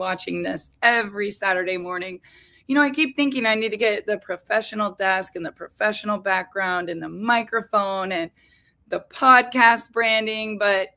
watching this every Saturday morning. I keep thinking I need to get the professional desk and the professional background and the microphone and the podcast branding, but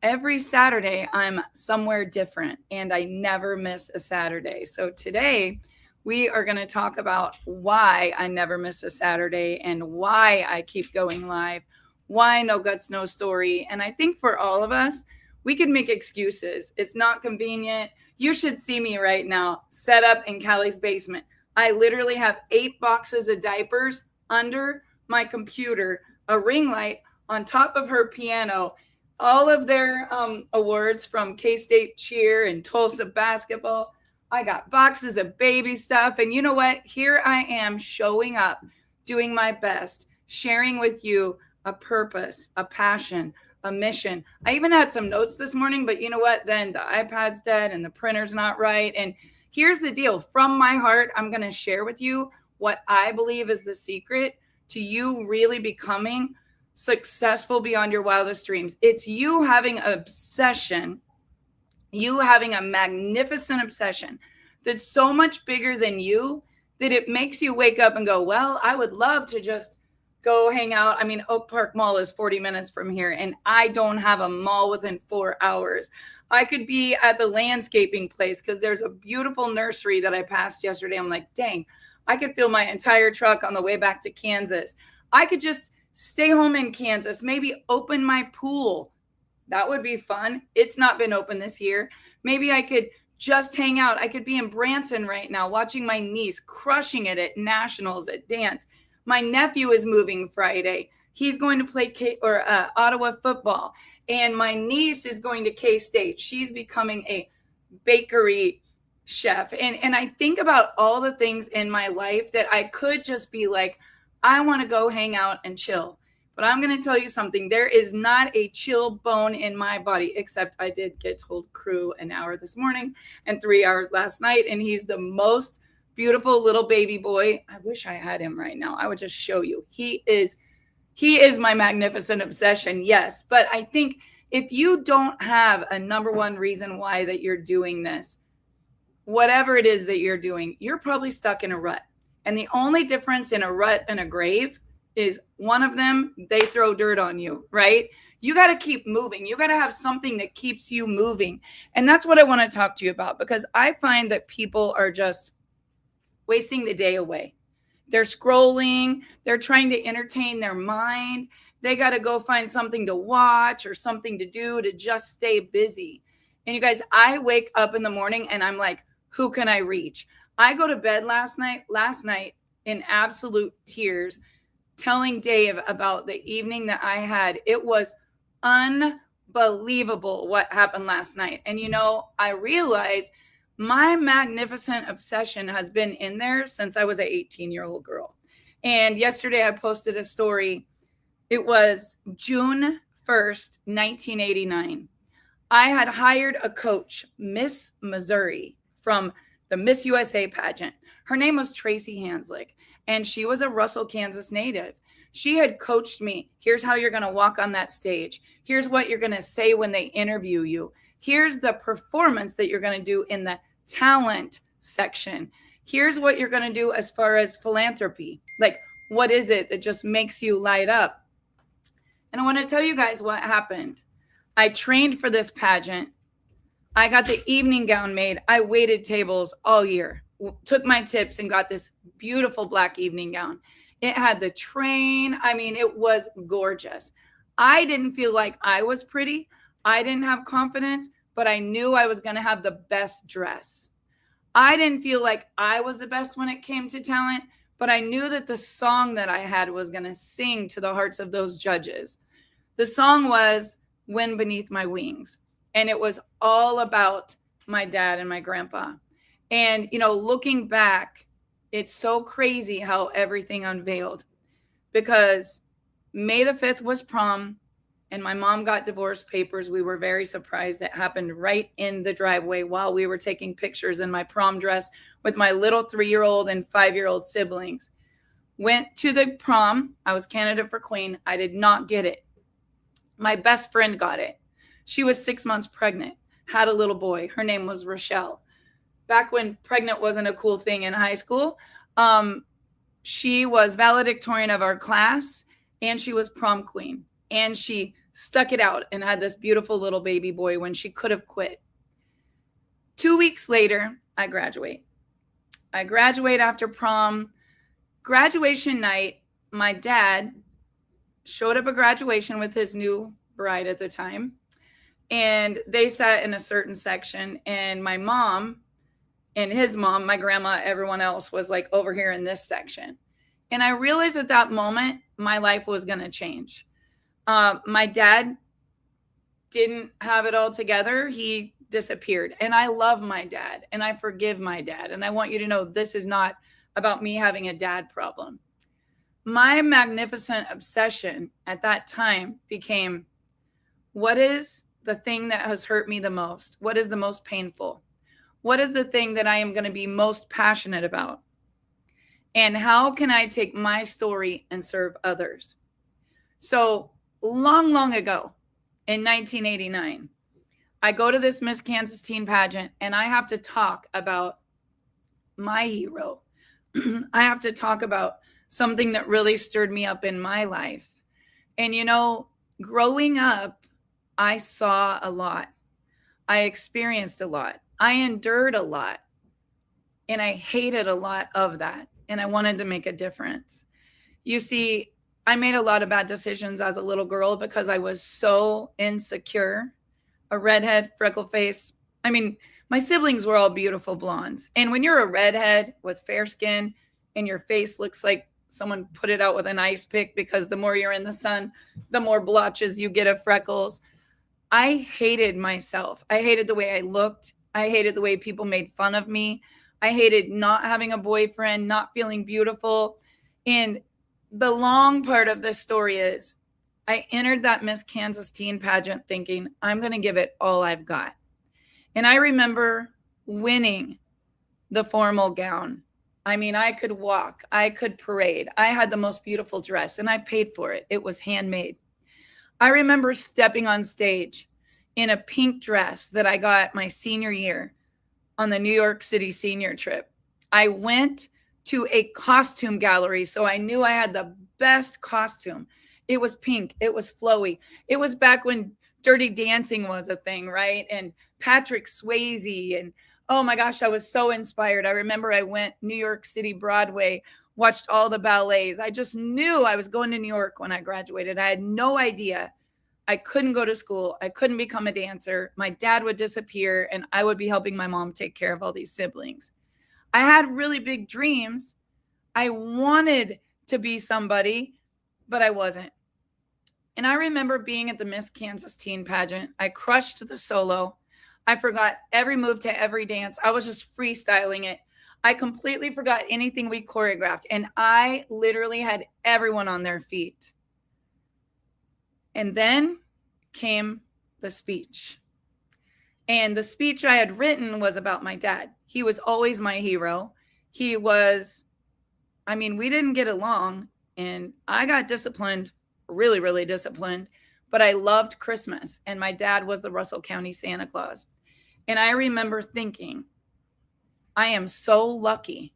every Saturday I'm somewhere different and I never miss a Saturday. So today we are going to talk about why I never miss a Saturday and why I keep going live, why No Guts, No Story. And I think for all of us, we can make excuses. It's not convenient. You should see me right now set up in Callie's basement. I literally have 8 boxes of diapers under my computer, a ring light on top of her piano, all of their awards from K-State cheer and Tulsa basketball. I got boxes of baby stuff. And you know what? Here I am showing up, doing my best, sharing with you a purpose, a passion, a mission. I even had some notes this morning, but you know what? Then the iPad's dead and the printer's not right. And here's the deal. From my heart, I'm going to share with you what I believe is the secret to you really becoming successful beyond your wildest dreams. It's you having an obsession, you having a magnificent obsession that's so much bigger than you that it makes you wake up and go, well, I would love to just go hang out. I mean, Oak Park Mall is 40 minutes from here, and I don't have a mall within 4 hours. I could be at the landscaping place because there's a beautiful nursery that I passed yesterday. I'm like, dang, I could fill my entire truck on the way back to Kansas. I could just stay home in Kansas, maybe open my pool. That would be fun. It's not been open this year. Maybe I could just hang out. I could be in Branson right now watching my niece crushing it at nationals at dance. My nephew is moving Friday. He's going to play Ottawa football. And my niece is going to K-State. She's becoming a bakery chef. And I think about all the things in my life that I could just be like, I want to go hang out and chill. But I'm going to tell you something. There is not a chill bone in my body, except I did get told crew an hour this morning and 3 hours last night. And he's the most beautiful little baby boy. I wish I had him right now. I would just show you. He is my magnificent obsession. Yes. But I think if you don't have a number one reason why that you're doing this, whatever it is that you're doing, you're probably stuck in a rut. And the only difference in a rut and a grave is one of them, they throw dirt on you, right? You got to keep moving. You got to have something that keeps you moving. And that's what I want to talk to you about, because I find that people are just wasting the day away. They're scrolling. They're trying to entertain their mind. They got to go find something to watch or something to do to just stay busy. And you guys, I wake up in the morning and I'm like, who can I reach? I go to bed last night in absolute tears, telling Dave about the evening that I had. It was unbelievable what happened last night. And, I realized my magnificent obsession has been in there since I was an 18-year-old girl. And yesterday I posted a story. It was June 1st, 1989. I had hired a coach, Miss Missouri, from the Miss USA pageant. Her name was Tracy Hanslick, and she was a Russell, Kansas native. She had coached me. Here's how you're going to walk on that stage. Here's what you're going to say when they interview you. Here's the performance that you're going to do in the talent section. Here's what you're going to do as far as philanthropy. Like, what is it that just makes you light up? And I want to tell you guys what happened. I trained for this pageant. I got the evening gown made. I waited tables all year, took my tips and got this beautiful black evening gown. It had the train. I mean, it was gorgeous. I didn't feel like I was pretty. I didn't have confidence, but I knew I was going to have the best dress. I didn't feel like I was the best when it came to talent, but I knew that the song that I had was going to sing to the hearts of those judges. The song was Wind Beneath My Wings. And it was all about my dad and my grandpa. And, looking back, it's so crazy how everything unveiled, because May the 5th was prom and my mom got divorce papers. We were very surprised. It happened right in the driveway while we were taking pictures in my prom dress with my little 3-year-old and 5-year-old siblings. Went to the prom. I was candidate for queen. I did not get it. My best friend got it. She was 6 months pregnant, had a little boy. Her name was Rochelle. back when pregnant wasn't a cool thing in high school. She was valedictorian of our class, and she was prom queen, and she stuck it out and had this beautiful little baby boy when she could have quit. 2 weeks later, I graduate. I graduate after prom. Graduation night, my dad showed up at graduation with his new bride at the time, and they sat in a certain section, and my mom and his mom, my grandma, everyone else was like over here in this section. And I realized at that moment, my life was going to change. My dad didn't have it all together. He disappeared. And I love my dad, and I forgive my dad. And I want you to know this is not about me having a dad problem. My magnificent obsession at that time became, what is the thing that has hurt me the most? What is the most painful? What is the thing that I am going to be most passionate about? And how can I take my story and serve others? So long ago in 1989, I go to this Miss Kansas Teen pageant, and I have to talk about my hero. I have to talk about something that really stirred me up in my life. And, growing up, I saw a lot. I experienced a lot. I endured a lot. And I hated a lot of that. And I wanted to make a difference. You see, I made a lot of bad decisions as a little girl because I was so insecure. A redhead, freckle face. I mean, my siblings were all beautiful blondes. And when you're a redhead with fair skin and your face looks like someone put it out with an ice pick, because the more you're in the sun, the more blotches you get of freckles. I hated myself. I hated the way I looked. I hated the way people made fun of me. I hated not having a boyfriend, not feeling beautiful. And the long part of this story is I entered that Miss Kansas Teen pageant thinking, I'm going to give it all I've got. And I remember winning the formal gown. I mean, I could walk, I could parade. I had the most beautiful dress, and I paid for it. It was handmade. I remember stepping on stage in a pink dress that I got my senior year on the New York City senior trip. I went to a costume gallery, so I knew I had the best costume. It was pink. It was flowy. It was back when Dirty Dancing was a thing, right? And Patrick Swayze. And oh my gosh, I was so inspired. I remember I went New York City Broadway, watched all the ballets. I just knew I was going to New York when I graduated. I had no idea. I couldn't go to school. I couldn't become a dancer. My dad would disappear, and I would be helping my mom take care of all these siblings. I had really big dreams. I wanted to be somebody, but I wasn't. And I remember being at the Miss Kansas Teen pageant. I crushed the solo. I forgot every move to every dance. I was just freestyling it. I completely forgot anything we choreographed. And I literally had everyone on their feet. And then came the speech. And the speech I had written was about my dad. He was always my hero. We didn't get along, and I got disciplined, really disciplined, but I loved Christmas, and my dad was the Russell County Santa Claus. And I remember thinking, I am so lucky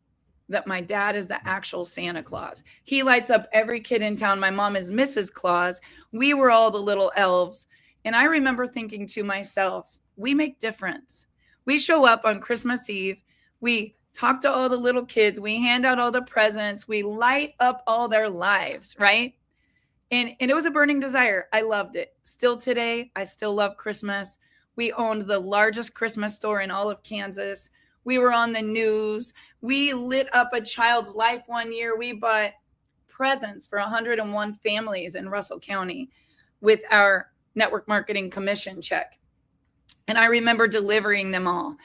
that my dad is the actual Santa Claus. He lights up every kid in town. My mom is Mrs. Claus. We were all the little elves. And I remember thinking to myself, we make difference. We show up on Christmas Eve. We talk to all the little kids. We hand out all the presents. We light up all their lives, right? And it was a burning desire. I loved it. Still today, I still love Christmas. We owned the largest Christmas store in all of Kansas. We were on the news. We lit up a child's life one year. We bought presents for 101 families in Russell County with our network marketing commission check. And I remember delivering them all.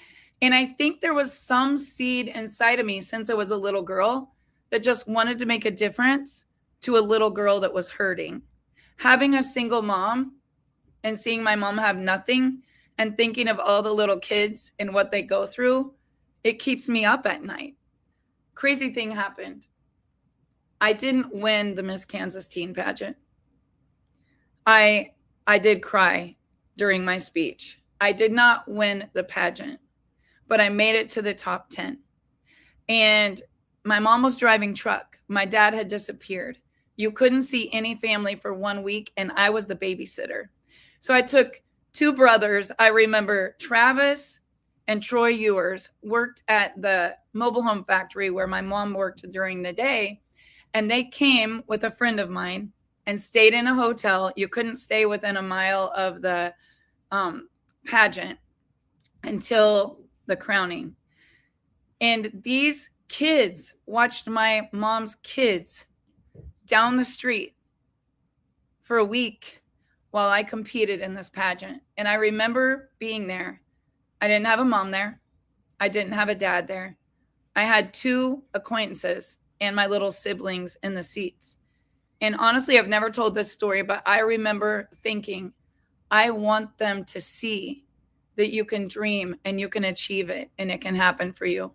And I think there was some seed inside of me since I was a little girl that just wanted to make a difference to a little girl that was hurting. Having a single mom and seeing my mom have nothing and thinking of all the little kids and what they go through, it keeps me up at night. Crazy thing happened. I didn't win the Miss Kansas Teen pageant. I did cry during my speech. I did not win the pageant, but I made it to the top 10. And my mom was driving truck. My dad had disappeared. You couldn't see any family for 1 week, and I was the babysitter. So I took two brothers. I remember Travis and Troy Ewers worked at the mobile home factory where my mom worked during the day. And they came with a friend of mine and stayed in a hotel. You couldn't stay within a mile of the pageant until the crowning. And these kids watched my mom's kids down the street for a week while I competed in this pageant. And I remember being there. I didn't have a mom there. I didn't have a dad there. I had two acquaintances and my little siblings in the seats. And honestly, I've never told this story, but I remember thinking, I want them to see that you can dream and you can achieve it and it can happen for you.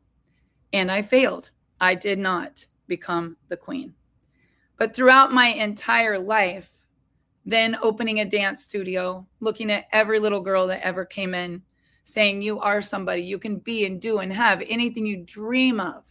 And I failed. I did not become the queen. But throughout my entire life, then opening a dance studio, looking at every little girl that ever came in, saying, you are somebody, you can be and do and have anything you dream of.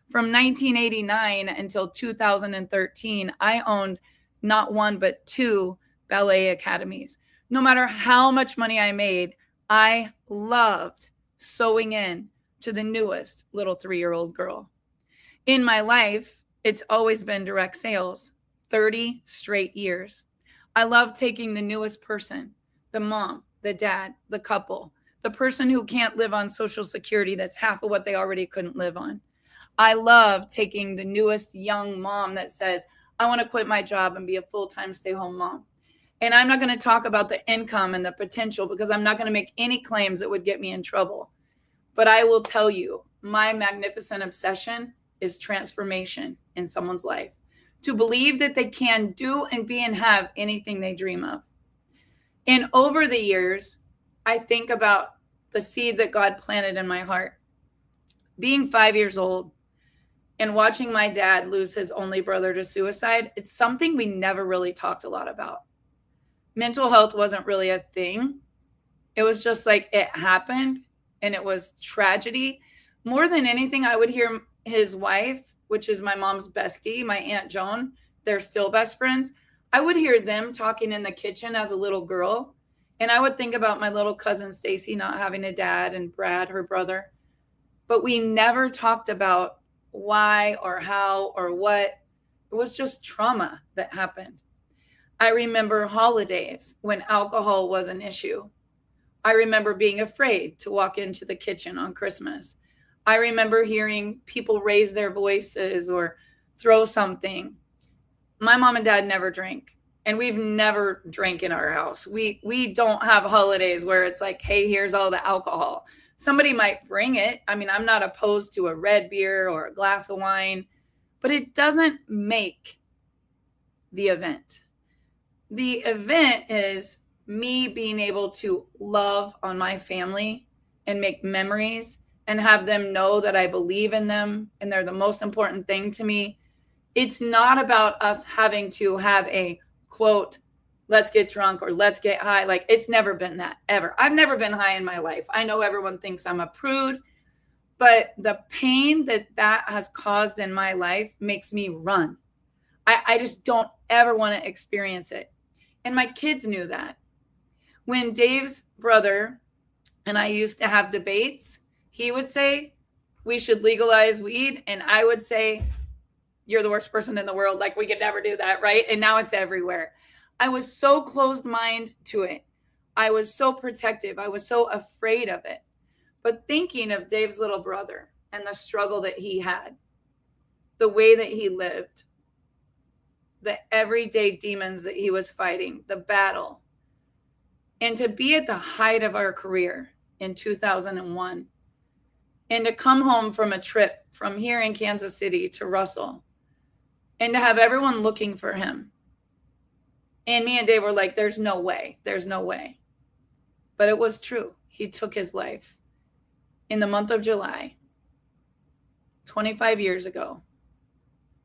From 1989 until 2013, I owned not one, but two ballet academies. No matter how much money I made, I loved sewing in to the newest little 3-year-old girl. In my life, it's always been direct sales, 30 straight years. I love taking the newest person, the mom, the dad, the couple, the person who can't live on Social Security that's half of what they already couldn't live on. I love taking the newest young mom that says, I want to quit my job and be a full-time stay-home mom. And I'm not going to talk about the income and the potential because I'm not going to make any claims that would get me in trouble. But I will tell you, my magnificent obsession is transformation in someone's life. To believe that they can do and be and have anything they dream of. And over the years, I think about the seed that God planted in my heart. Being 5 years old and watching my dad lose his only brother to suicide, it's something we never really talked a lot about. Mental health wasn't really a thing. It was just like it happened and it was tragedy. More than anything, I would hear his wife, which is my mom's bestie, my Aunt Joan, they're still best friends. I would hear them talking in the kitchen as a little girl. And I would think about my little cousin Stacy not having a dad and Brad, her brother. But we never talked about why or how or what. It was just trauma that happened. I remember holidays when alcohol was an issue. I remember being afraid to walk into the kitchen on Christmas. I remember hearing people raise their voices or throw something. My mom and dad never drink, and we've never drank in our house. We don't have holidays where it's like, hey, here's all the alcohol. Somebody might bring it. I mean, I'm not opposed to a red beer or a glass of wine, but it doesn't make the event. The event is me being able to love on my family and make memories and have them know that I believe in them and they're the most important thing to me. It's not about us having to have a quote, let's get drunk or let's get high. Like, it's never been that, ever. I've never been high in my life. I know everyone thinks I'm a prude, but the pain that has caused in my life makes me run. I just don't ever want to experience it. And my kids knew that. When Dave's brother and I used to have debates, he would say, we should legalize weed. And I would say, you're the worst person in the world. Like, we could never do that, right? And now it's everywhere. I was so closed-minded to it. I was so protective. I was so afraid of it. But thinking of Dave's little brother and the struggle that he had, the way that he lived, the everyday demons that he was fighting, the battle, and to be at the height of our career in 2001, and to come home from a trip from here in Kansas City to Russell, and to have everyone looking for him. And me and Dave were like, there's no way. There's no way. But it was true. He took his life in the month of July, 25 years ago.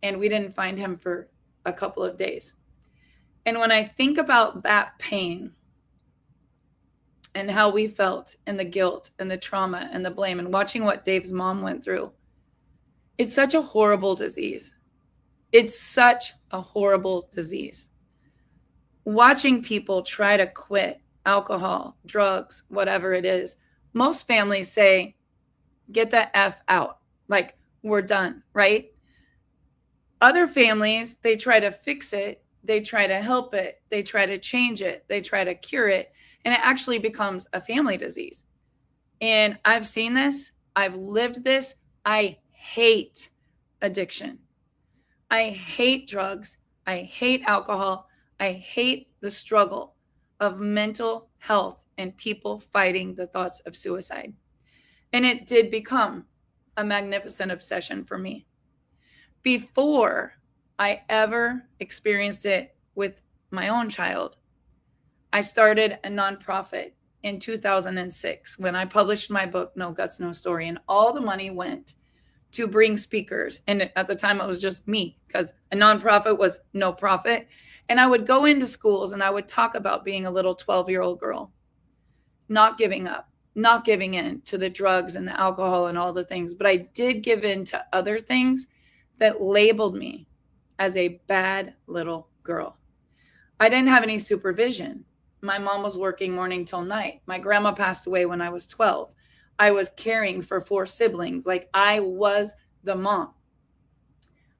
And we didn't find him for a couple of days. And when I think about that pain and how we felt and the guilt and the trauma and the blame and watching what Dave's mom went through. It's such a horrible disease. It's such a horrible disease. Watching people try to quit alcohol, drugs, whatever it is, most families say, get the F out. Like, we're done, right? Other families, they try to fix it. They try to help it. They try to change it. They try to cure it. And it actually becomes a family disease. And I've seen this. I've lived this. I hate addiction. I hate drugs. I hate alcohol. I hate the struggle of mental health and people fighting the thoughts of suicide. And it did become a magnificent obsession for me. Before I ever experienced it with my own child, I started a nonprofit in 2006 when I published my book, No Guts, No Story, and all the money went to bring speakers. And at the time it was just me, because a nonprofit was no profit. And I would go into schools and I would talk about being a little 12-year-old girl, not giving up, not giving in to the drugs and the alcohol and all the things. But I did give in to other things that labeled me as a bad little girl. I didn't have any supervision. My mom was working morning till night. My grandma passed away when I was 12. I was caring for 4 siblings. Like, I was the mom.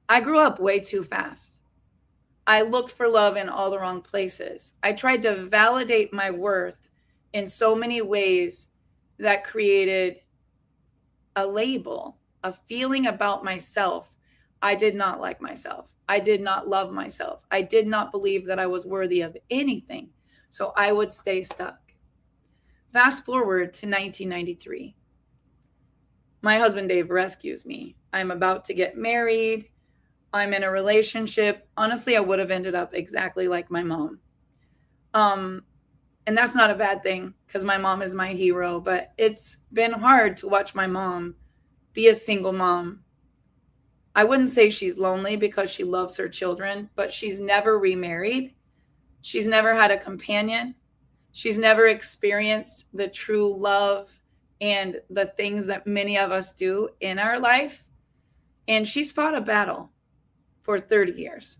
I grew up way too fast. I looked for love in all the wrong places. I tried to validate my worth in so many ways that created a label, a feeling about myself. I did not like myself. I did not love myself. I did not believe that I was worthy of anything. So I would stay stuck. Fast forward to 1993. My husband, Dave, rescues me. I'm about to get married. I'm in a relationship. Honestly, I would have ended up exactly like my mom. And that's not a bad thing because my mom is my hero, but it's been hard to watch my mom be a single mom. I wouldn't say she's lonely because she loves her children, but she's never remarried. She's never had a companion. She's never experienced the true love and the things that many of us do in our life. And she's fought a battle for 30 years,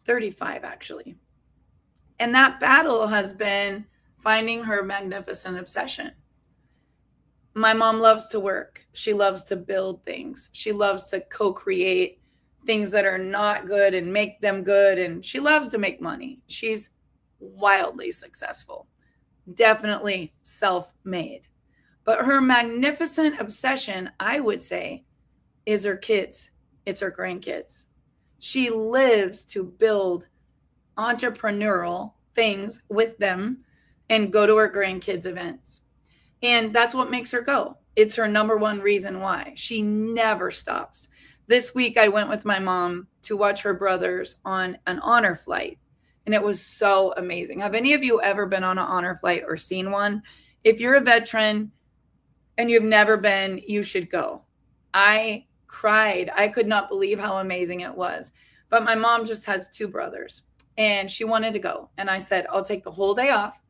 35 actually. And that battle has been finding her magnificent obsession. My mom loves to work. She loves to build things. She loves to co-create things that are not good and make them good. And she loves to make money. She's wildly successful, definitely self-made. But her magnificent obsession, I would say, is her kids. It's her grandkids. She lives to build entrepreneurial things with them and go to her grandkids' events. And that's what makes her go. It's her number one reason why. She never stops. This week, I went with my mom to watch her brothers on an honor flight. And it was so amazing. Have any of you ever been on an honor flight or seen one? If you're a veteran and you've never been, you should go. I cried. I could not believe how amazing it was. But my mom just has 2 brothers and she wanted to go. And I said, I'll take the whole day off.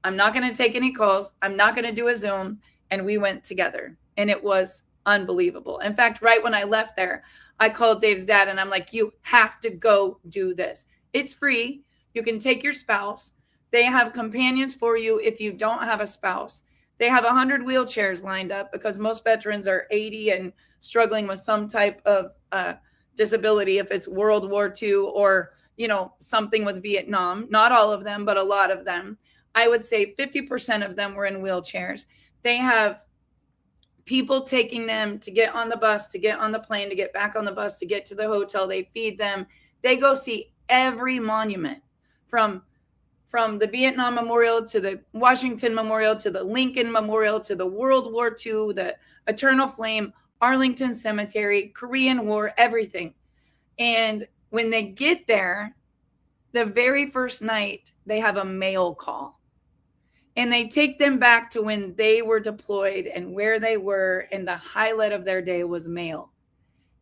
I'm not going to take any calls. I'm not going to do a Zoom. And we went together and it was unbelievable. In fact, right when I left there, I called Dave's dad and I'm like, you have to go do this. It's free. You can take your spouse. They have companions for you if you don't have a spouse. They have 100 wheelchairs lined up because most veterans are 80 and struggling with some type of disability, if it's World War II or, something with Vietnam. Not all of them, but a lot of them. I would say 50% of them were in wheelchairs. They have people taking them to get on the bus, to get on the plane, to get back on the bus, to get to the hotel. They feed them. They go see every monument from the Vietnam Memorial to the Washington Memorial to the Lincoln Memorial to the World War II, the Eternal Flame, Arlington Cemetery, Korean War, everything. And when they get there, the very first night, they have a mail call. And they take them back to when they were deployed and where they were. And the highlight of their day was mail.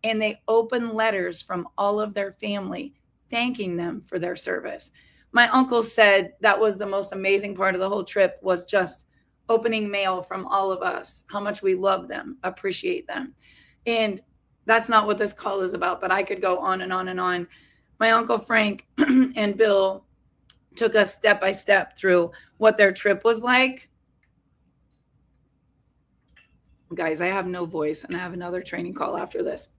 And they open letters from all of their family, thanking them for their service. My uncle said that was the most amazing part of the whole trip, was just opening mail from all of us, how much we love them, appreciate them. And that's not what this call is about, but I could go on and on and on. My uncle Frank and Bill took us step by step through what their trip was like. Guys, I have no voice and I have another training call after this.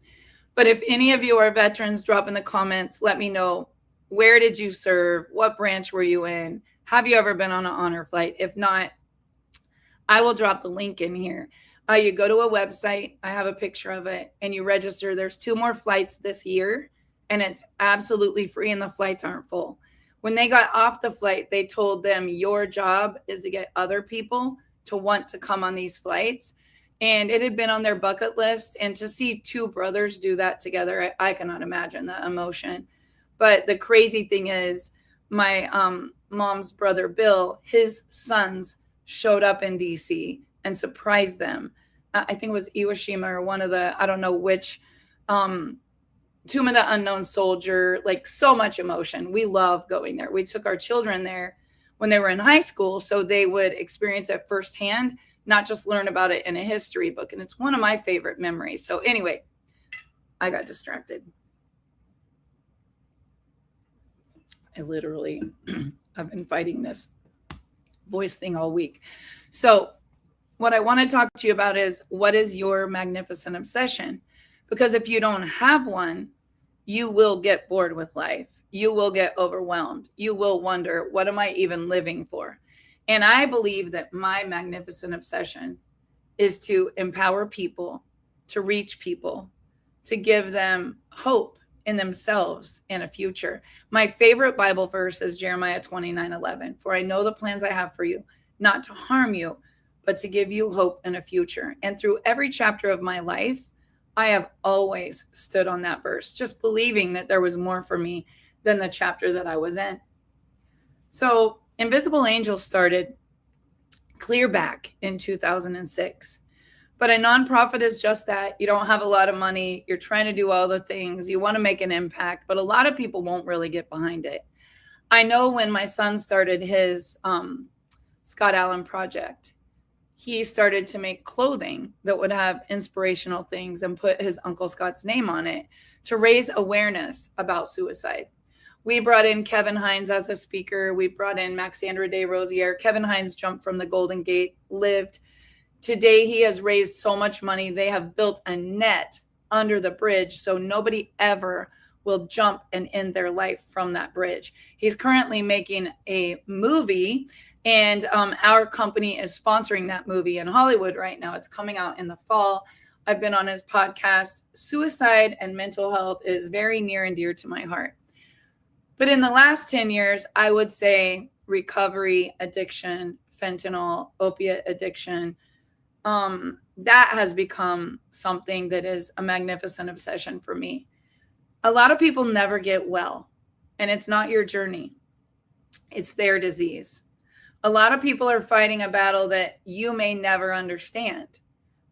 But if any of you are veterans, drop in the comments. Let me know, where did you serve? What branch were you in? Have you ever been on an honor flight? If not, I will drop the link in here. You go to a website, I have a picture of it, and you register. There's 2 more flights this year, and it's absolutely free, and the flights aren't full. When they got off the flight, they told them, your job is to get other people to want to come on these flights. And it had been on their bucket list. And to see 2 brothers do that together, I cannot imagine the emotion. But the crazy thing is, my mom's brother, Bill, his sons showed up in DC and surprised them. I think it was Iwo or one of the, I don't know which, Tomb of the Unknown Soldier, like so much emotion. We love going there. We took our children there when they were in high school so they would experience it firsthand, not just learn about it in a history book. And it's one of my favorite memories. So anyway, I got distracted. I literally, I've been fighting this voice thing all week. So what I want to talk to you about is, what is your magnificent obsession? Because if you don't have one, you will get bored with life. You will get overwhelmed. You will wonder, what am I even living for? And I believe that my magnificent obsession is to empower people, to reach people, to give them hope in themselves and a future. My favorite Bible verse is Jeremiah 29:11. For I know the plans I have for you, not to harm you, but to give you hope and a future. And through every chapter of my life, I have always stood on that verse, just believing that there was more for me than the chapter that I was in. So Invisible Angels started clear back in 2006. But a nonprofit is just that. You don't have a lot of money. You're trying to do all the things. You want to make an impact, but a lot of people won't really get behind it. I know when my son started his Scott Allen project, he started to make clothing that would have inspirational things and put his Uncle Scott's name on it to raise awareness about suicide. We brought in Kevin Hines as a speaker. We brought in Maxandra de Rosier. Kevin Hines jumped from the Golden Gate, lived. Today, he has raised so much money. They have built a net under the bridge so nobody ever will jump and end their life from that bridge. He's currently making a movie, and our company is sponsoring that movie in Hollywood right now. It's coming out in the fall. I've been on his podcast. Suicide and mental health is very near and dear to my heart. But in the last 10 years, I would say recovery, addiction, fentanyl, opiate addiction, that has become something that is a magnificent obsession for me. A lot of people never get well, and it's not your journey. It's their disease. A lot of people are fighting a battle that you may never understand,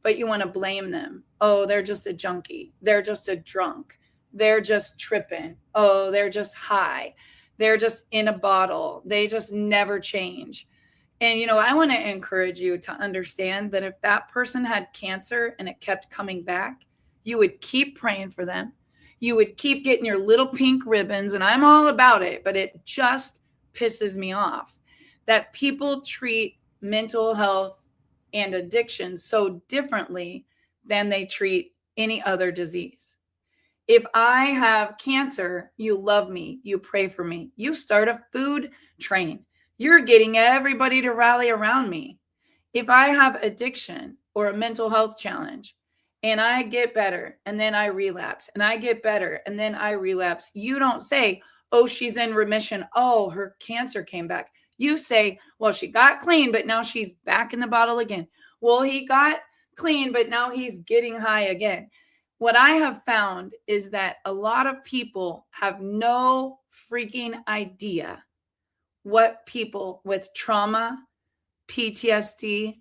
but you want to blame them. Oh, they're just a junkie. They're just a drunk. They're just tripping. Oh, they're just high. They're just in a bottle. They just never change. And, I want to encourage you to understand that if that person had cancer and it kept coming back, you would keep praying for them. You would keep getting your little pink ribbons, and I'm all about it, but it just pisses me off that people treat mental health and addiction so differently than they treat any other disease. If I have cancer, you love me, you pray for me, you start a food train. You're getting everybody to rally around me. If I have addiction or a mental health challenge and I get better and then I relapse and I get better and then I relapse, you don't say, oh, she's in remission. Oh, her cancer came back. You say, well, she got clean, but now she's back in the bottle again. Well, he got clean, but now he's getting high again. What I have found is that a lot of people have no freaking idea what people with trauma, PTSD,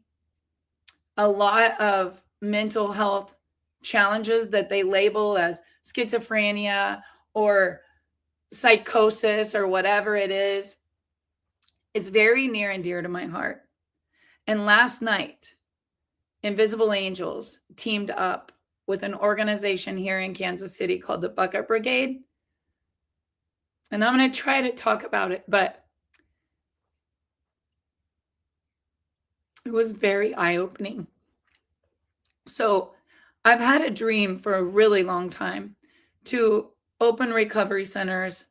a lot of mental health challenges that they label as schizophrenia or psychosis or whatever it is. It's very near and dear to my heart. And last night, Invisible Angels teamed up with an organization here in Kansas City called the Bucket Brigade. And I'm going to try to talk about it, but it was very eye-opening. So I've had a dream for a really long time to open recovery centers,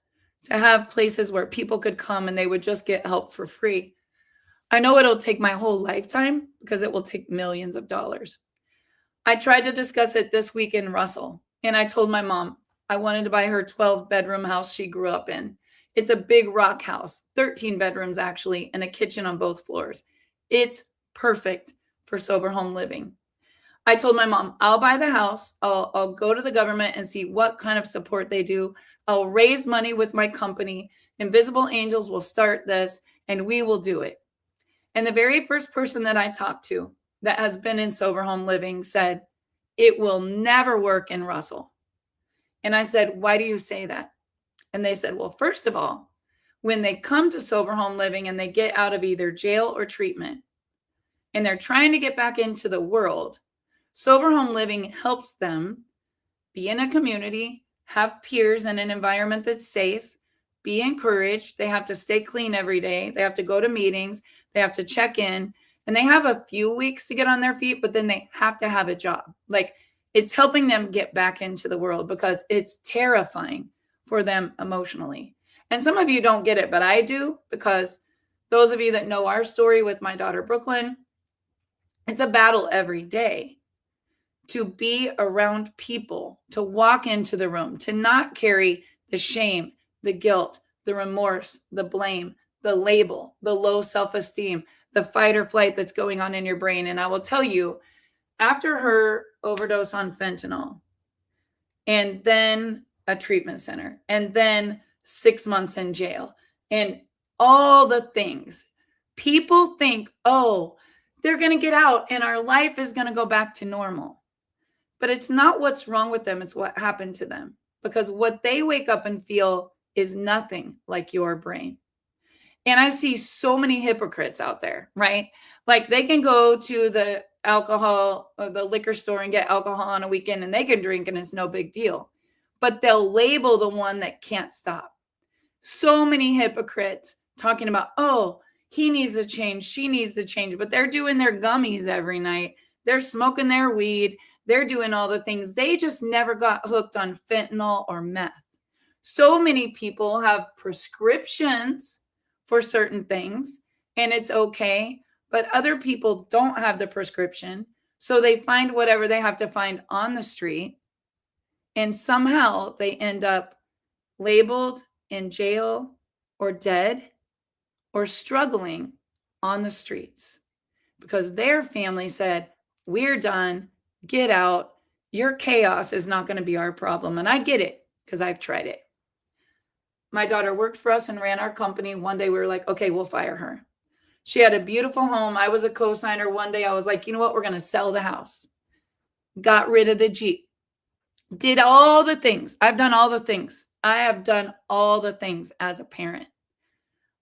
to have places where people could come and they would just get help for free. I know it'll take my whole lifetime because it will take millions of dollars. I tried to discuss it this week in Russell, and I told my mom I wanted to buy her 12-bedroom house she grew up in. It's a big rock house, 13 bedrooms actually, and a kitchen on both floors. It's perfect for sober home living. I told my mom, I'll buy the house. I'll go to the government and see what kind of support they do. I'll raise money with my company. Invisible Angels will start this, and we will do it. And the very first person that I talked to that has been in sober home living said, it will never work in Russell. And I said, why do you say that? And they said, well, first of all, when they come to sober home living and they get out of either jail or treatment, and they're trying to get back into the world, sober home living helps them be in a community, have peers in an environment that's safe, be encouraged. They have to stay clean every day. They have to go to meetings. They have to check in, and they have a few weeks to get on their feet, but then they have to have a job. Like, it's helping them get back into the world because it's terrifying for them emotionally. And some of you don't get it, but I do, because those of you that know our story with my daughter, Brooklyn, it's a battle every day to be around people, to walk into the room, to not carry the shame, the guilt, the remorse, the blame, the label, the low self-esteem, the fight or flight that's going on in your brain. And I will tell you, after her overdose on fentanyl, and then a treatment center, and then 6 months in jail, and all the things, people think, oh, they're going to get out and our life is going to go back to normal. But it's not what's wrong with them. It's what happened to them. Because what they wake up and feel is nothing like your brain. And I see so many hypocrites out there, right? Like, they can go to the alcohol or the liquor store and get alcohol on a weekend and they can drink and it's no big deal. But they'll label the one that can't stop. So many hypocrites talking about, oh, he needs to change, she needs to change, but they're doing their gummies every night. They're smoking their weed. They're doing all the things. They just never got hooked on fentanyl or meth. So many people have prescriptions for certain things, and it's okay, but other people don't have the prescription, so they find whatever they have to find on the street, and somehow they end up labeled in jail or dead or struggling on the streets because their family said, we're done, get out, your chaos is not going to be our problem. And I get it because I've tried it. My daughter worked for us and ran our company. One day we were like, okay, we'll fire her. She had a beautiful home. I was a co-signer. One day I was like, you know what? We're going to sell the house. Got rid of the Jeep. Did all the things. I've done all the things. I have done all the things as a parent.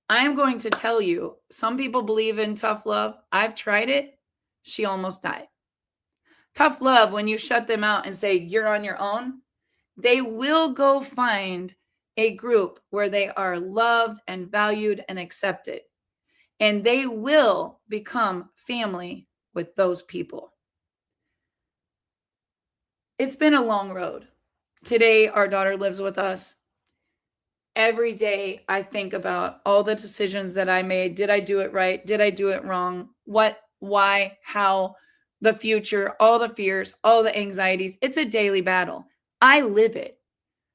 I'm going to tell you, some people believe in tough love. I've tried it. She almost died. Tough love, when you shut them out and say, you're on your own, they will go find a group where they are loved and valued and accepted. And they will become family with those people. It's been a long road. Today, our daughter lives with us. Every day, I think about all the decisions that I made. Did I do it right? Did I do it wrong? What, why, how, the future, all the fears, all the anxieties. It's a daily battle. I live it.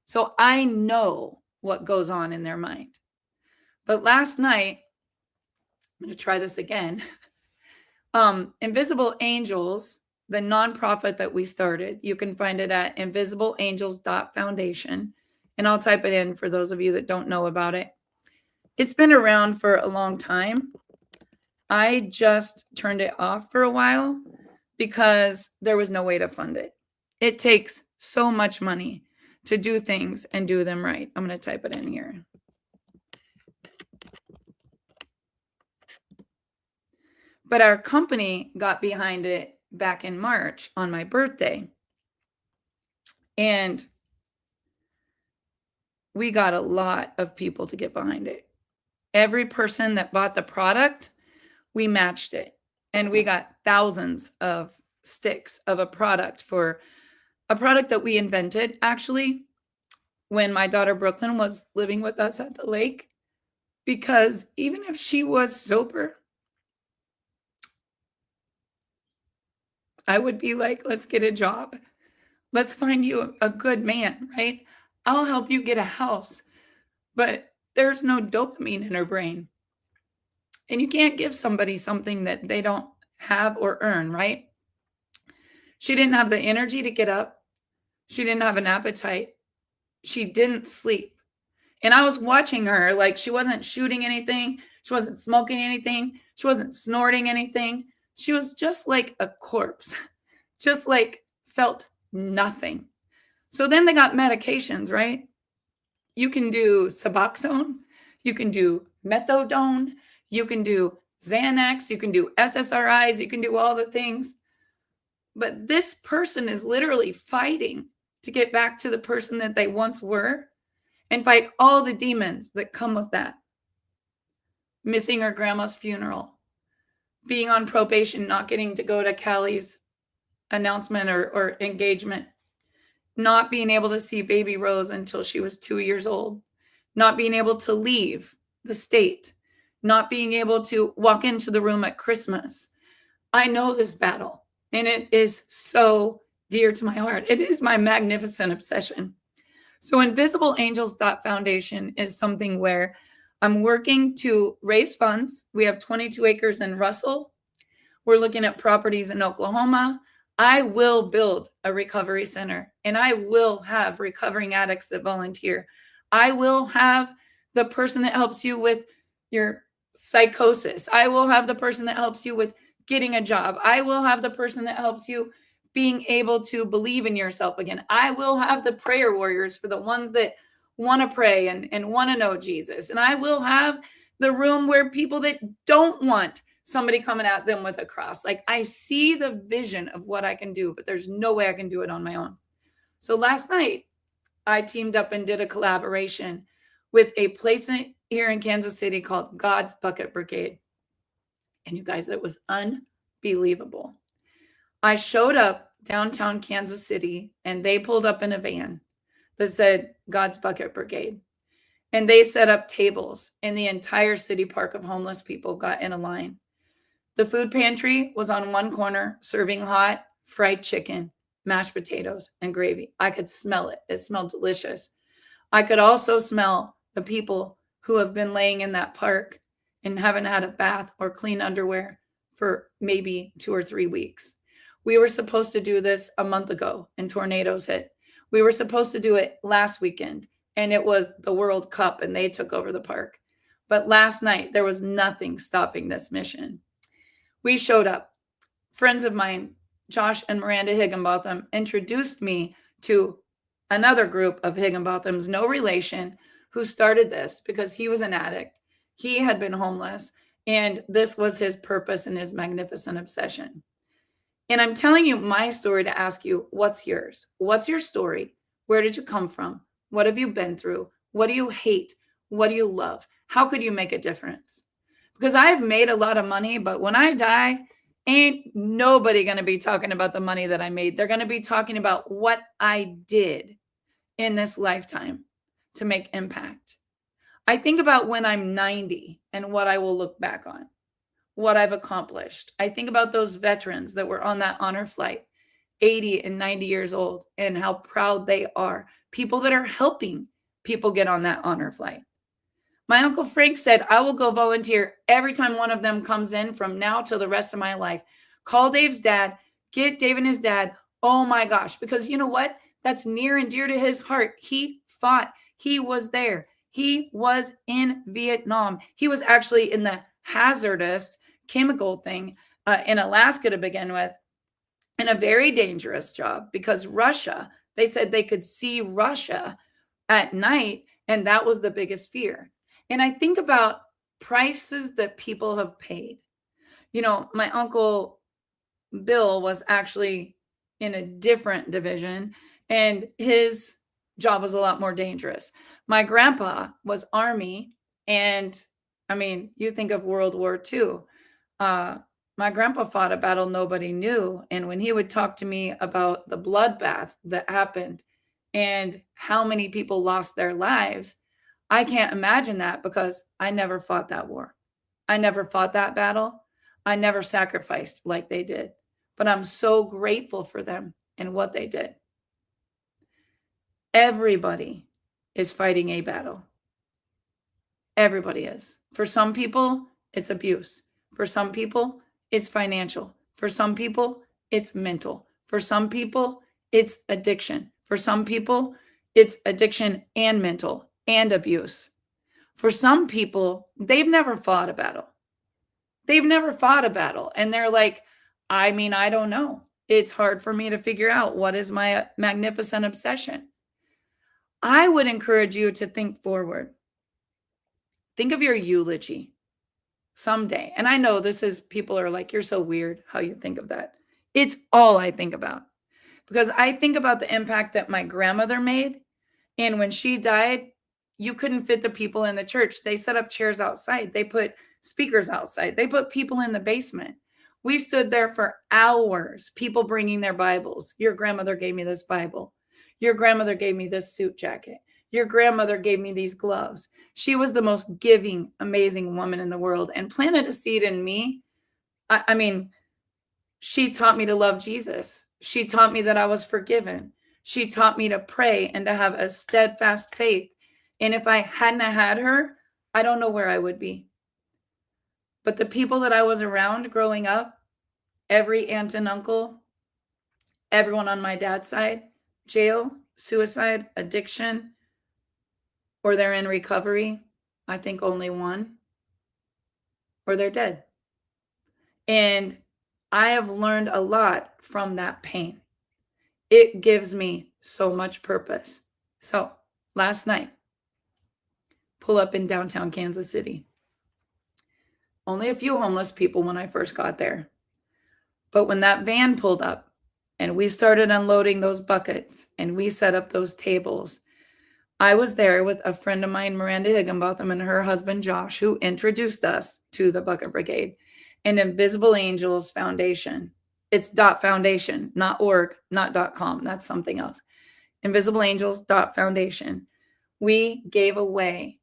So I know what goes on in their mind. But last night, I'm going to try this again. Invisible Angels, the nonprofit that we started, you can find it at invisibleangels.foundation. And I'll type it in for those of you that don't know about it. It's been around for a long time. I just turned it off for a while because there was no way to fund it. It takes so much money to do things and do them right. I'm going to type it in here. But our company got behind it back in March on my birthday. And we got a lot of people to get behind it. Every person that bought the product, we matched it. And we got thousands of sticks of a product that we invented, actually, when my daughter Brooklyn was living with us at the lake. Because even if she was sober, I would be like, let's get a job. Let's find you a good man, right? I'll help you get a house. But there's no dopamine in her brain. And you can't give somebody something that they don't have or earn, right? She didn't have the energy to get up. She didn't have an appetite. She didn't sleep. And I was watching her, like she wasn't shooting anything. She wasn't smoking anything. She wasn't snorting anything. She was just like a corpse, just like felt nothing. So then they got medications, right? You can do Suboxone. You can do Methadone. You can do Xanax. You can do SSRIs. You can do all the things. But this person is literally fighting to get back to the person that they once were and fight all the demons that come with that. Missing her grandma's funeral, being on probation, not getting to go to Callie's announcement or engagement, not being able to see baby Rose until she was 2 years old, not being able to leave the state, not being able to walk into the room at Christmas. I know this battle, and it is so dear to my heart. It is my magnificent obsession. So Invisible Angels Foundation is something where I'm working to raise funds. We have 22 acres in Russell. We're looking at properties in Oklahoma. I will build a recovery center, and I will have recovering addicts that volunteer. I will have the person that helps you with your psychosis. I will have the person that helps you with getting a job. I will have the person that helps you being able to believe in yourself again. I will have the prayer warriors for the ones that want to pray and want to know Jesus. And I will have the room where people that don't want somebody coming at them with a cross. Like, I see the vision of what I can do, but there's no way I can do it on my own. So last night, I teamed up and did a collaboration with a place here in Kansas City called God's Bucket Brigade. And you guys, it was unbelievable. I showed up downtown Kansas City, and they pulled up in a van that said God's Bucket Brigade. And they set up tables, and the entire city park of homeless people got in a line. The food pantry was on one corner serving hot fried chicken, mashed potatoes, and gravy. I could smell it. It smelled delicious. I could also smell the people who have been laying in that park and haven't had a bath or clean underwear for maybe 2 or 3 weeks. We were supposed to do this a month ago, and tornadoes hit. We were supposed to do it last weekend, and it was the World Cup, and they took over the park. But last night, there was nothing stopping this mission. We showed up. Friends of mine, Josh and Miranda Higginbotham, introduced me to another group of Higginbothams, no relation, who started this because he was an addict. He had been homeless, and this was his purpose and his magnificent obsession. And I'm telling you my story to ask you, what's yours? What's your story? Where did you come from? What have you been through? What do you hate? What do you love? How could you make a difference? Because I've made a lot of money, but when I die, ain't nobody going to be talking about the money that I made. They're going to be talking about what I did in this lifetime to make impact. I think about when I'm 90 and what I will look back on, what I've accomplished. I think about those veterans that were on that honor flight, 80 and 90 years old, and how proud they are. People that are helping people get on that honor flight. My Uncle Frank said, I will go volunteer every time one of them comes in from now till the rest of my life. Call Dave's dad, get Dave and his dad. Oh my gosh, because you know what? That's near and dear to his heart. He fought. He was there. He was in Vietnam. He was actually in the hazardous chemical thing in Alaska to begin with, in a very dangerous job because Russia They said they could see Russia at night, and that was the biggest fear. And I think about prices that people have paid. My uncle Bill was actually in a different division, and his job was a lot more dangerous. My grandpa was Army, and I mean, you think of World War II. My grandpa fought a battle nobody knew. And when he would talk to me about the bloodbath that happened and how many people lost their lives, I can't imagine that because I never fought that war. I never fought that battle. I never sacrificed like they did. But I'm so grateful for them and what they did. Everybody is fighting a battle. Everybody is. For some people, it's abuse. For some people, it's financial. For some people, it's mental. For some people, it's addiction. For some people, it's addiction and mental and abuse. For some people, they've never fought a battle. They've never fought a battle. And they're like, I mean, I don't know. It's hard for me to figure out what is my magnificent obsession. I would encourage you to think forward. Think of your eulogy someday. And I know this is, people are like, you're so weird how you think of that. It's all I think about because I think about the impact that my grandmother made. And when she died, you couldn't fit the people in the church. They set up chairs outside. They put speakers outside. They put people in the basement. We stood there for hours, people bringing their Bibles. Your grandmother gave me this Bible. Your grandmother gave me this suit jacket. Your grandmother gave me these gloves. She was the most giving, amazing woman in the world and planted a seed in me. I mean, she taught me to love Jesus. She taught me that I was forgiven. She taught me to pray and to have a steadfast faith. And if I hadn't had her, I don't know where I would be. But the people that I was around growing up, every aunt and uncle, everyone on my dad's side, jail, suicide, addiction, or they're in recovery. I think only one, or they're dead. And I have learned a lot from that pain. It gives me so much purpose. So last night, pull up in downtown Kansas City. Only a few homeless people when I first got there. But when that van pulled up and we started unloading those buckets and we set up those tables, I was there with a friend of mine, Miranda Higginbotham, and her husband, Josh, who introduced us to the Bucket Brigade and Invisible Angels Foundation. It's .foundation, not .org, not .com. That's something else. InvisibleAngels.foundation. We gave away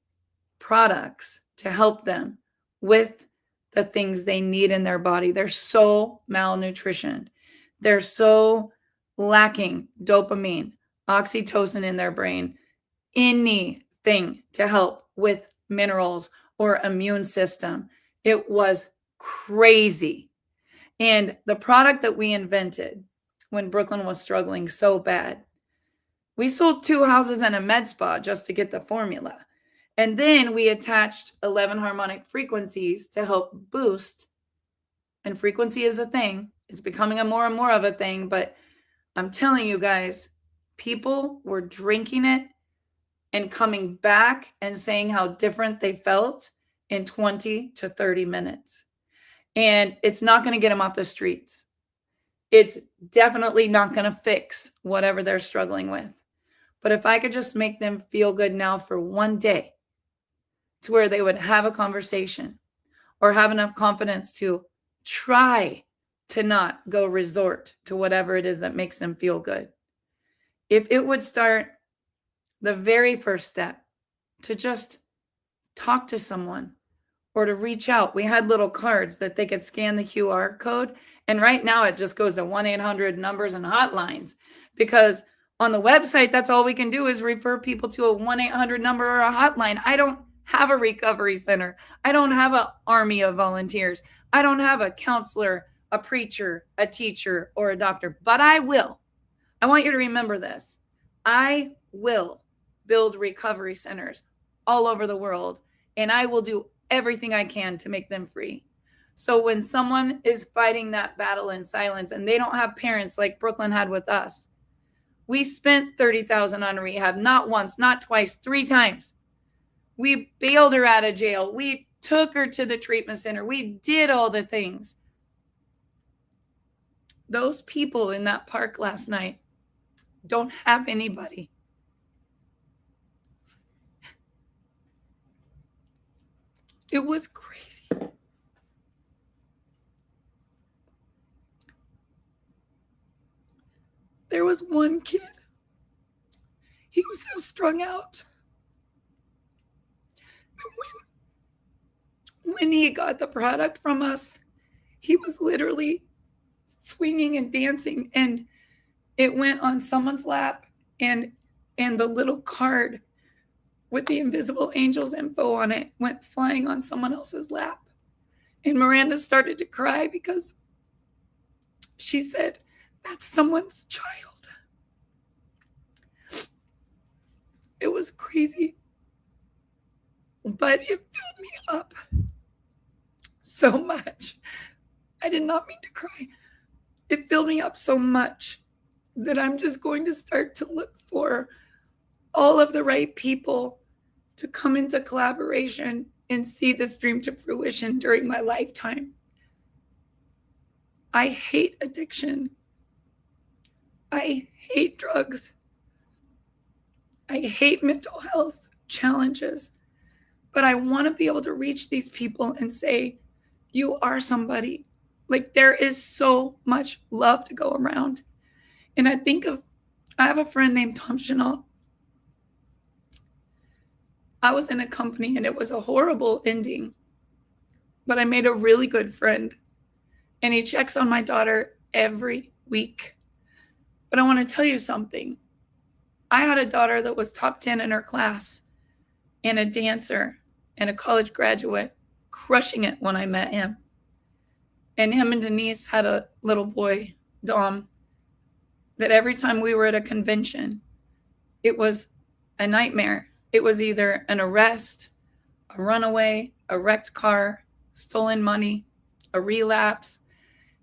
products to help them with the things they need in their body. They're so malnutritioned. They're so lacking dopamine, oxytocin in their brain, anything to help with minerals or immune system. It was crazy. And the product that we invented when Brooklyn was struggling so bad, we sold 2 houses and a med spa just to get the formula. And then we attached 11 harmonic frequencies to help boost. And frequency is a thing. It's becoming more and more of a thing. But I'm telling you guys, people were drinking it and coming back and saying how different they felt in 20 to 30 minutes. And it's not going to get them off the streets. It's definitely not going to fix whatever they're struggling with. But if I could just make them feel good now for one day, to where they would have a conversation or have enough confidence to try to not go resort to whatever it is that makes them feel good. If it would start the very first step to just talk to someone or to reach out. We had little cards that they could scan the QR code. And right now it just goes to 1-800 numbers and hotlines because on the website, that's all we can do is refer people to a 1-800 number or a hotline. I don't have a recovery center. I don't have an army of volunteers. I don't have a counselor, a preacher, a teacher, or a doctor, but I will. I want you to remember this. I will build recovery centers all over the world, and I will do everything I can to make them free. So when someone is fighting that battle in silence and they don't have parents like Brooklyn had with us, We spent $30,000 on rehab, not once, not twice, 3 times. We bailed her out of jail. We took her to the treatment center. We did all the things. Those people in that park last night don't have anybody. It was crazy. There was one kid. He was so strung out. When he got the product from us, he was literally swinging and dancing, and it went on someone's lap, and the little card with the Invisible Angels info on it went flying on someone else's lap. And Miranda started to cry because she said, that's someone's child. It was crazy, but it filled me up so much. I did not mean to cry. It filled me up so much that I'm just going to start to look for all of the right people to come into collaboration and see this dream to fruition during my lifetime. I hate addiction. I hate drugs. I hate mental health challenges. But I want to be able to reach these people and say, you are somebody. Like, there is so much love to go around. And I have a friend named Tom Chenault. I was in a company and it was a horrible ending, but I made a really good friend, and he checks on my daughter every week. But I want to tell you something. I had a daughter that was top 10 in her class and a dancer and a college graduate, crushing it when I met him. And him and Denise had a little boy, Dom, that every time we were at a convention, it was a nightmare. It was either an arrest, a runaway, a wrecked car, stolen money, a relapse.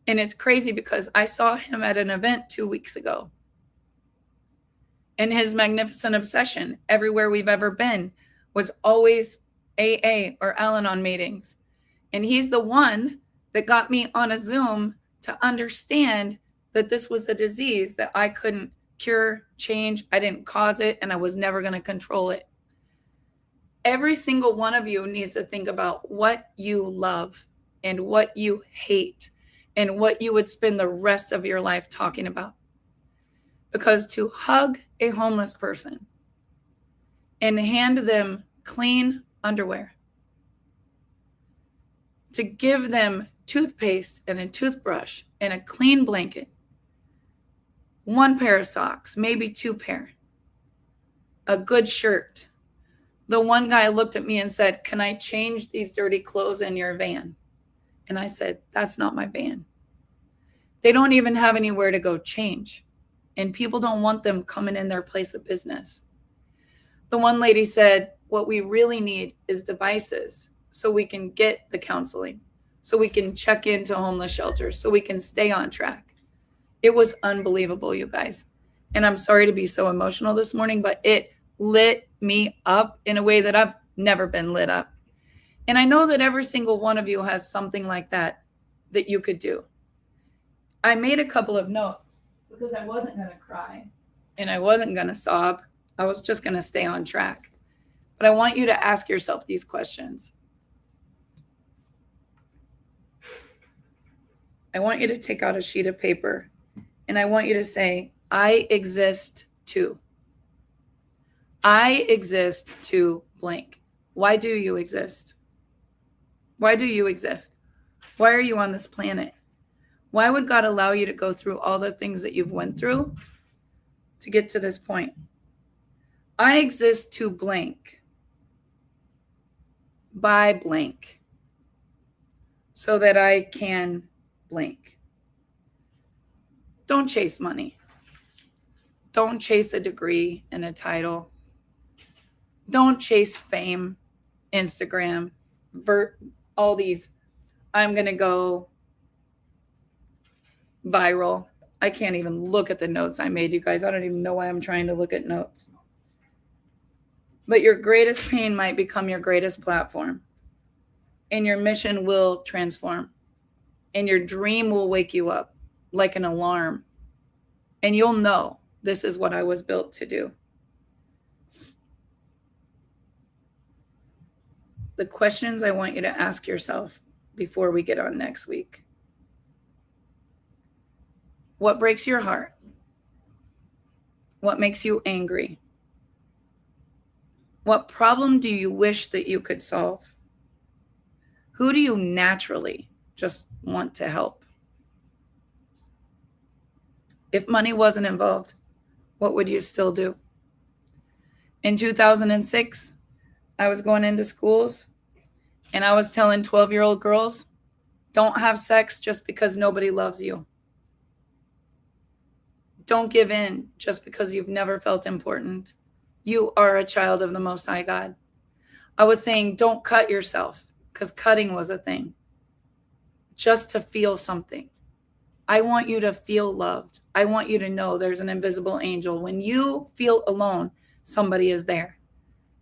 And it's crazy because I saw him at an event 2 weeks ago. And his magnificent obsession everywhere we've ever been was always AA or Al-Anon meetings. And he's the one that got me on a Zoom to understand that this was a disease that I couldn't cure, change. I didn't cause it, and I was never going to control it. Every single one of you needs to think about what you love and what you hate and what you would spend the rest of your life talking about. Because to hug a homeless person and hand them clean underwear, to give them toothpaste and a toothbrush and a clean blanket, 1 pair of socks, maybe 2 pair, a good shirt. The one guy looked at me and said, "Can I change these dirty clothes in your van?" And I said, "That's not my van." They don't even have anywhere to go change. And people don't want them coming in their place of business. The one lady said, what we really need is devices so we can get the counseling, so we can check into homeless shelters, so we can stay on track. It was unbelievable, you guys. And I'm sorry to be so emotional this morning, but it lit me up in a way that I've never been lit up. And I know that every single one of you has something like that you could do. I made a couple of notes because I wasn't going to cry and I wasn't going to sob. I was just going to stay on track. But I want you to ask yourself these questions. I want you to take out a sheet of paper and I want you to say, I exist too. I exist to blank. Why do you exist? Why do you exist? Why are you on this planet? Why would God allow you to go through all the things that you've went through to get to this point? I exist to blank by blank so that I can blank. Don't chase money. Don't chase a degree and a title. Don't chase fame, Instagram, all these, I'm going to go viral. I can't even look at the notes I made, you guys. I don't even know why I'm trying to look at notes. But your greatest pain might become your greatest platform. And your mission will transform. And your dream will wake you up like an alarm. And you'll know this is what I was built to do. The questions I want you to ask yourself before we get on next week. What breaks your heart? What makes you angry? What problem do you wish that you could solve? Who do you naturally just want to help? If money wasn't involved, what would you still do? In 2006, I was going into schools and I was telling 12-year-old girls, don't have sex just because nobody loves you. Don't give in just because you've never felt important. You are a child of the Most High God. I was saying, don't cut yourself, because cutting was a thing. Just to feel something. I want you to feel loved. I want you to know there's an invisible angel. When you feel alone, somebody is there.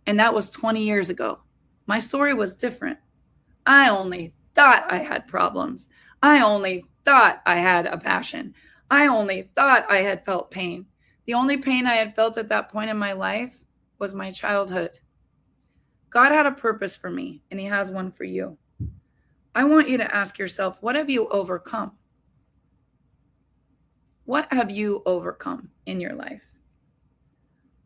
And that was 20 years ago. My story was different. I only thought I had problems. I only thought I had a passion. I only thought I had felt pain. The only pain I had felt at that point in my life was my childhood. God had a purpose for me, and he has one for you. I want you to ask yourself, what have you overcome? What have you overcome in your life?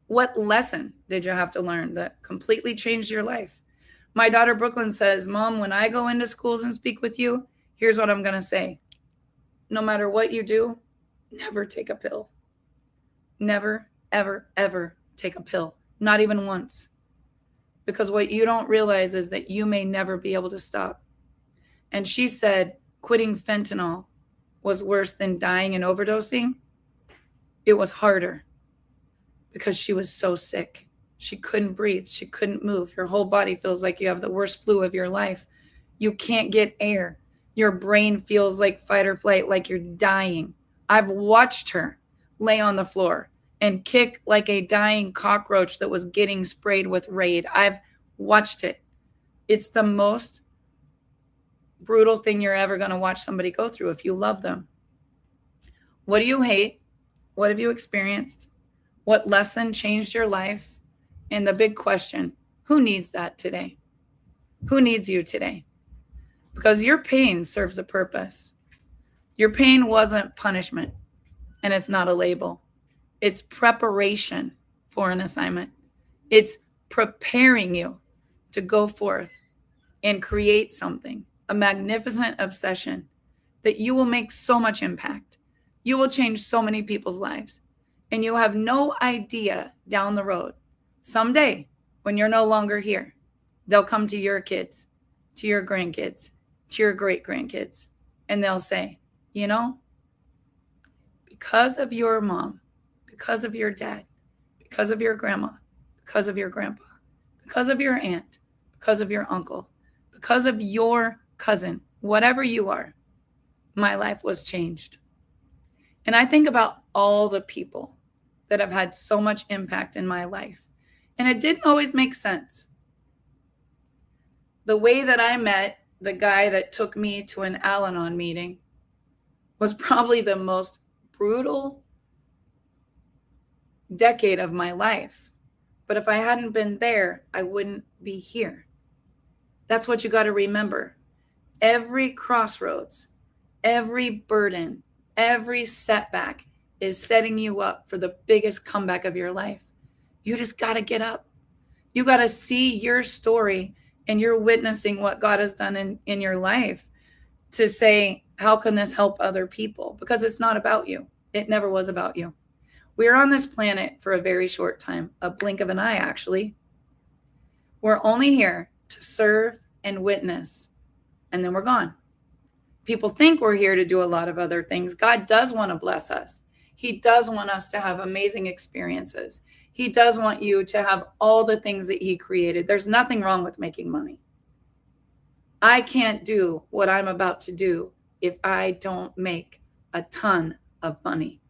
What lesson did you have to learn that completely changed your life? My daughter Brooklyn says, Mom, when I go into schools and speak with you, here's what I'm going to say. No matter what you do, never take a pill. Never, ever, ever take a pill. Not even once. Because what you don't realize is that you may never be able to stop. And she said quitting fentanyl was worse than dying and overdosing. It was harder because she was so sick. She couldn't breathe. She couldn't move. Your whole body feels like you have the worst flu of your life. You can't get air. Your brain feels like fight or flight, like you're dying. I've watched her lay on the floor and kick like a dying cockroach that was getting sprayed with Raid. I've watched it. It's the most brutal thing you're ever going to watch somebody go through if you love them. What do you hate? What have you experienced? What lesson changed your life? And the big question, who needs that today? Who needs you today? Because your pain serves a purpose. Your pain wasn't punishment, and it's not a label. It's preparation for an assignment. It's preparing you to go forth and create something, a magnificent obsession that you will make so much impact. You will change so many people's lives. And you have no idea down the road, someday when you're no longer here, they'll come to your kids, to your grandkids, to your great grandkids, and they'll say, you know, because of your mom, because of your dad, because of your grandma, because of your grandpa, because of your aunt, because of your uncle, because of your cousin, whatever you are, my life was changed. And I think about all the people that have had so much impact in my life. And it didn't always make sense. The way that I met the guy that took me to an Al-Anon meeting was probably the most brutal decade of my life. But if I hadn't been there, I wouldn't be here. That's what you got to remember. Every crossroads, every burden, every setback is setting you up for the biggest comeback of your life. You just got to get up. You got to see your story and you're witnessing what God has done in your life to say, how can this help other people? Because it's not about you. It never was about you. We're on this planet for a very short time, a blink of an eye, actually. We're only here to serve and witness, and then we're gone. People think we're here to do a lot of other things. God does want to bless us. He does want us to have amazing experiences. He does want you to have all the things that he created. There's nothing wrong with making money. I can't do what I'm about to do if I don't make a ton of money.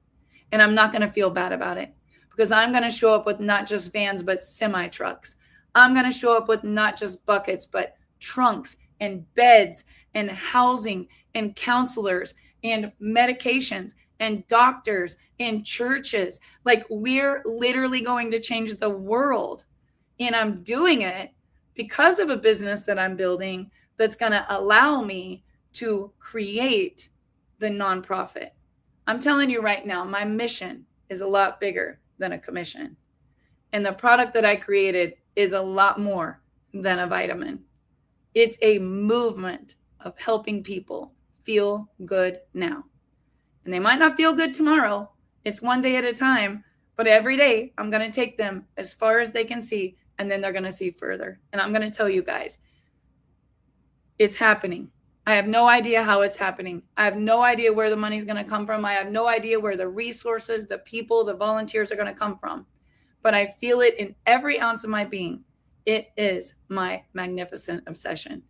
And I'm not going to feel bad about it because I'm going to show up with not just vans, but semi trucks. I'm going to show up with not just buckets, but trunks and beds and housing and counselors and medications and doctors and churches. Like, we're literally going to change the world. And I'm doing it because of a business that I'm building that's going to allow me to create the nonprofit. I'm telling you right now, my mission is a lot bigger than a commission. And the product that I created is a lot more than a vitamin. It's a movement of helping people feel good now. And they might not feel good tomorrow. It's one day at a time. But every day, I'm going to take them as far as they can see, and then they're going to see further. And I'm going to tell you guys, it's happening. I have no idea how it's happening. I have no idea where the money's going to come from. I have no idea where the resources, the people, the volunteers are going to come from. But I feel it in every ounce of my being. It is my magnificent obsession.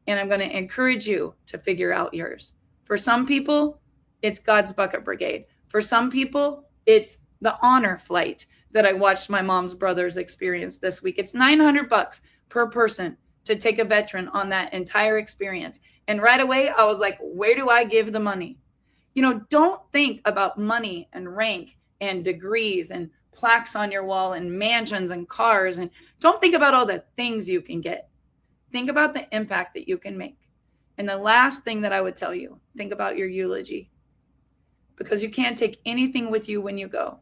And I'm going to encourage you to figure out yours. For some people, it's God's Bucket Brigade. For some people, it's the honor flight that I watched my mom's brothers experience this week. It's $900 per person to take a veteran on that entire experience. And right away, I was like, where do I give the money? Don't think about money and rank and degrees and plaques on your wall and mansions and cars. And don't think about all the things you can get. Think about the impact that you can make. And the last thing that I would tell you, think about your eulogy. Because you can't take anything with you when you go.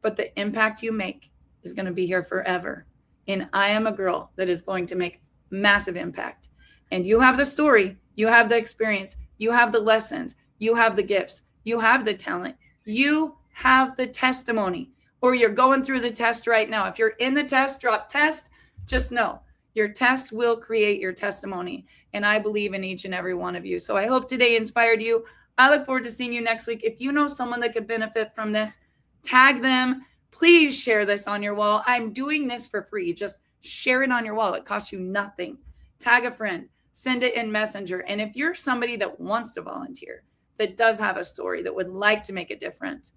But the impact you make is going to be here forever. And I am a girl that is going to make massive impact. And you have the story, you have the experience, you have the lessons, you have the gifts, you have the talent, you have the testimony, or you're going through the test right now. If you're in the test, drop test, just know your test will create your testimony. And I believe in each and every one of you. So I hope today inspired you. I look forward to seeing you next week. If you know someone that could benefit from this, tag them. Please share this on your wall. I'm doing this for free. Just share it on your wall. It costs you nothing. Tag a friend, send it in Messenger. And if you're somebody that wants to volunteer, that does have a story, that would like to make a difference,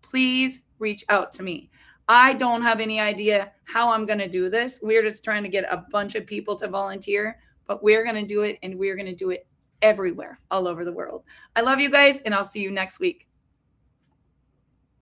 please reach out to me. I don't have any idea how I'm going to do this. We're just trying to get a bunch of people to volunteer, but we're going to do it, and we're going to do it everywhere, all over the world. I love you guys, and I'll see you next week.